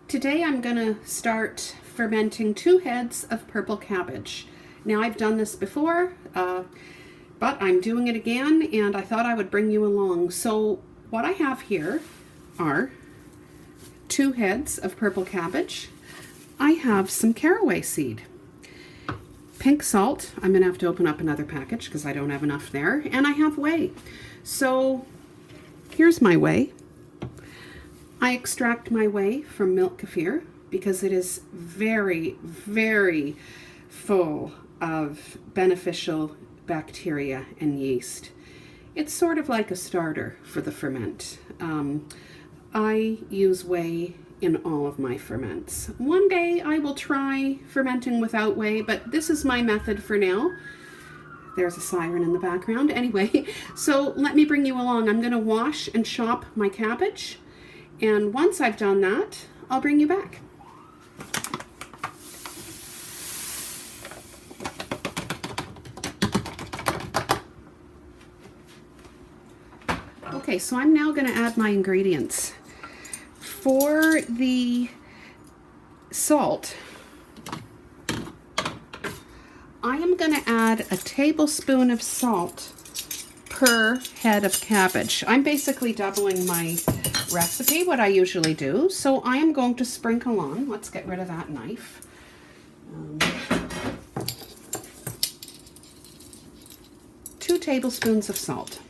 Today I'm going to start fermenting 2 heads of purple cabbage. Now I've done this before, but I'm doing it again and I thought I would bring you along. So what I have here are 2 heads of purple cabbage. I have some caraway seed, pink salt. I'm going to have to open up another package because I don't have enough there. And I have whey. So here's my whey. I extract my whey from milk kefir because it is very, very full of beneficial bacteria and yeast. It's sort of like a starter for the ferment. I use whey in all of my ferments. One day I will try fermenting without whey, but this is my method for now. There's a siren in the background. Anyway, so let me bring you along. I'm going to wash and chop my cabbage. And once I've done that, I'll bring you back. Okay, so I'm now going to add my ingredients. For the salt, I am going to add a tablespoon of salt per head of cabbage. I'm basically doubling my recipe, what I usually do. So I am going to sprinkle on, let's get rid of that knife. 2 tablespoons of salt.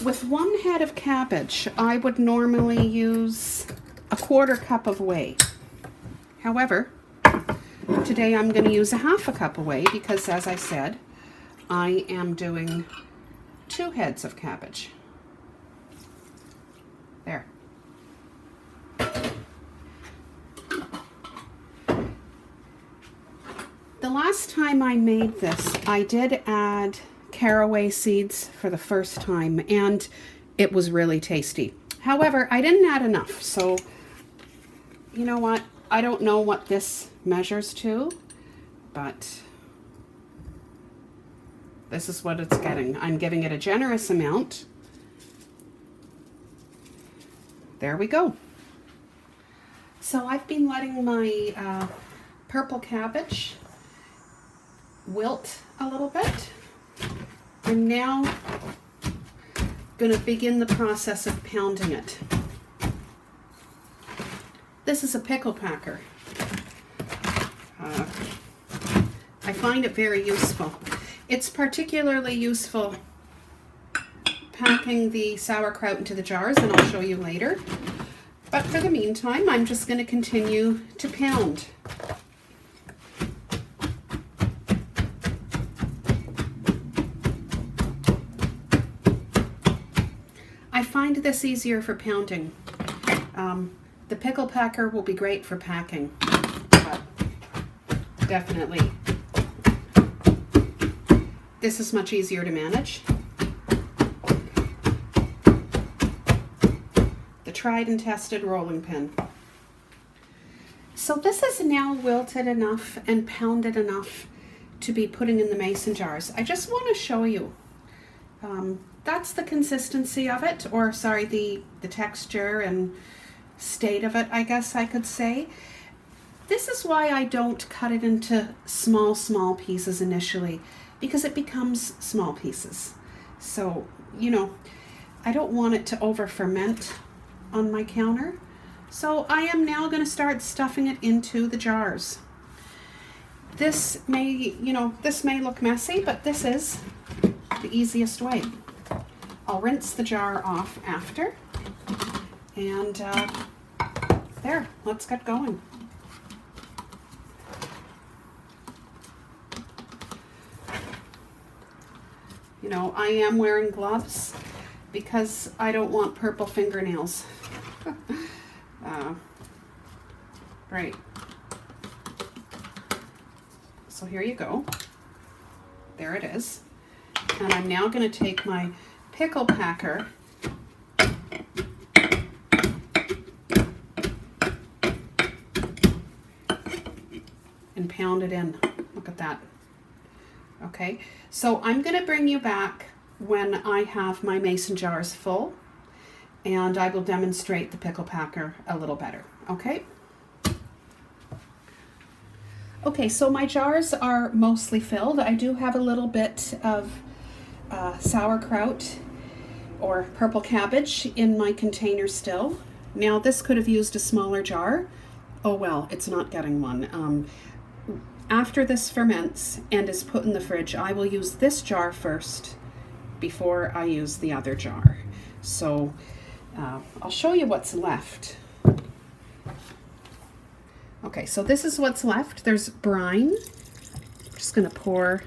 With 1 head of cabbage, I would normally use a 1/4 cup of whey. However, today I'm going to use a 1/2 cup of whey because, as I said, I am doing 2 heads of cabbage. There. The last time I made this, I did add caraway seeds for the first time, and it was really tasty. However, I didn't add enough, so you know what? I don't know what this measures to, but this is what it's getting. I'm giving it a generous amount. There we go. So I've been letting my purple cabbage wilt a little bit. I'm now going to begin the process of pounding it. This is a pickle packer. I find it very useful. It's particularly useful packing the sauerkraut into the jars, and I'll show you later. But for the meantime, I'm just going to continue to pound. I find this easier for pounding. The pickle packer will be great for packing, but definitely this is much easier to manage. The tried and tested rolling pin. So this is now wilted enough and pounded enough to be putting in the mason jars. I just want to show you. That's the consistency of it, or sorry, the texture and state of it, I guess I could say. This is why I don't cut it into small pieces initially, because it becomes small pieces. So, you know, I don't want it to over ferment on my counter. So I am now going to start stuffing it into the jars. This may, you know, this may look messy, but this is the easiest way. I'll rinse the jar off after, and there, let's get going. You know, I am wearing gloves because I don't want purple fingernails. Right. So here you go. There it is. And I'm now going to take my pickle packer and pound it in. Look at that. Okay, so I'm going to bring you back when I have my mason jars full, and I will demonstrate the pickle packer a little better, okay? Okay, so my jars are mostly filled. I do have a little bit of sauerkraut or purple cabbage in my container still. Now this could have used a smaller jar. Oh well, it's not getting one. After this ferments and is put in the fridge, I will use this jar first before I use the other jar. So I'll show you what's left. Okay, so this is what's left. There's brine. I'm just going to pour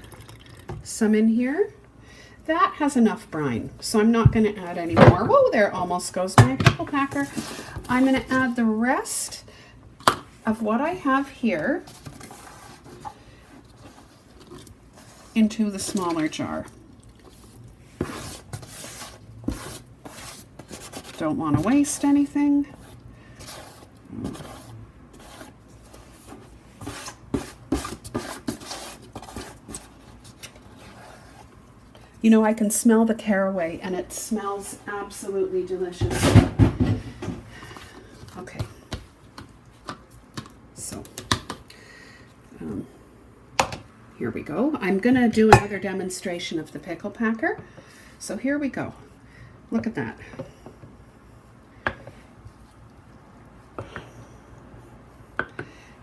some in here. That has enough brine, so I'm not going to add any more. Whoa, there almost goes my pickle packer. I'm going to add the rest of what I have here into the smaller jar. Don't want to waste anything. You know, I can smell the caraway and it smells absolutely delicious. Okay. So, here we go. I'm going to do another demonstration of the pickle packer. So here we go. Look at that.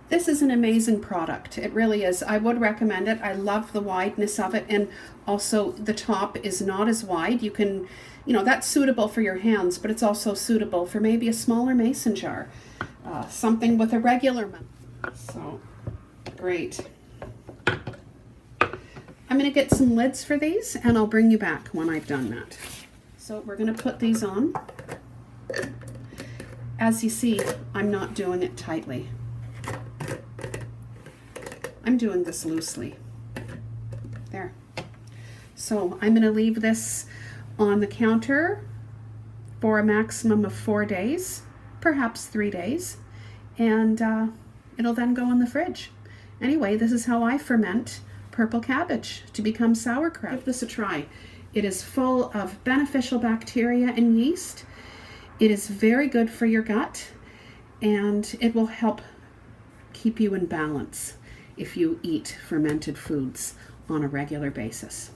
This is an amazing product. It really is. I would recommend it. I love the wideness of it, and also the top is not as wide. You can, you know, that's suitable for your hands, but it's also suitable for maybe a smaller mason jar, something with a regular one. So, great. I'm going to get some lids for these, and I'll bring you back when I've done that. So we're going to put these on. As you see, I'm not doing it tightly. I'm doing this loosely. There. So I'm going to leave this on the counter for a maximum of 4 days, perhaps 3 days, and it'll then go in the fridge. Anyway, this is how I ferment purple cabbage to become sauerkraut. Give this a try. It is full of beneficial bacteria and yeast. It is very good for your gut, and it will help keep you in balance if you eat fermented foods on a regular basis.